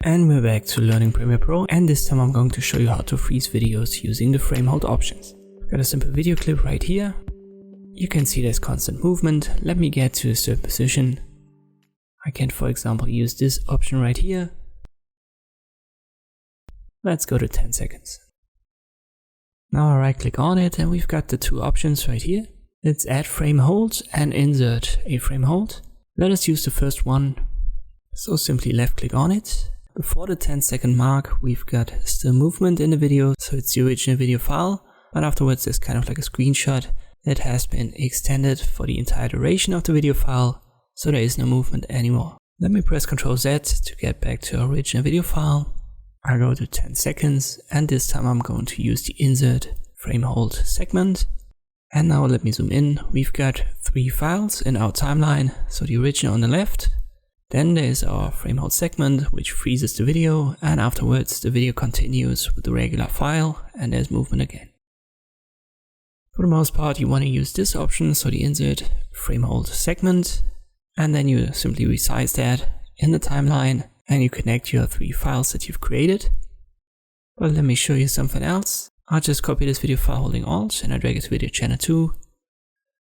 And we're back to learning Premiere Pro, and this time I'm going to show you how to freeze videos using the frame hold options. I've got a simple video clip right here. You can see there's constant movement. Let me get to a certain position. I can, for example, use this option right here. Let's go to 10 seconds. Now I right click on it and we've got the two options right here. It's add frame hold and insert a frame hold. Let us use the first one. So simply left click on it. Before the 10-second mark, we've got still movement in the video, so it's the original video file, but afterwards there's kind of like a screenshot that has been extended for the entire duration of the video file, so there is no movement anymore. Let me press Ctrl Z to get back to our original video file. I go to 10 seconds, and this time I'm going to use the insert frame hold segment. And now let me zoom in. We've got 3 files in our timeline, so the original on the left. Then there's our frame hold segment, which freezes the video, and afterwards the video continues with the regular file, and there's movement again. For the most part, you want to use this option, so the insert frame hold segment, and then you simply resize that in the timeline, and you connect your 3 files that you've created. But let me show you something else. I'll just copy this video file holding Alt, and I drag it to video channel 2.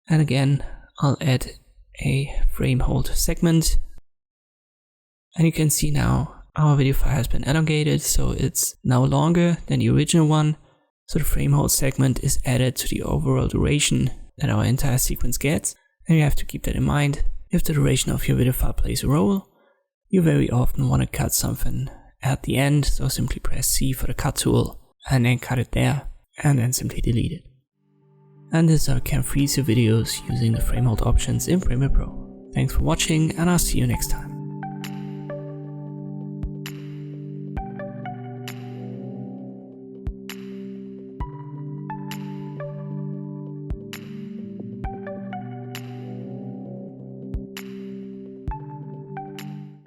And again, I'll add a frame hold segment. And you can see now our video file has been elongated, so it's now longer than the original one. So the frame hold segment is added to the overall duration that our entire sequence gets. And you have to keep that in mind. If the duration of your video file plays a role, you very often want to cut something at the end. So simply press C for the cut tool and then cut it there, and then simply delete it. And this is how you can freeze your videos using the frame hold options in Premiere Pro. Thanks for watching, and I'll see you next time.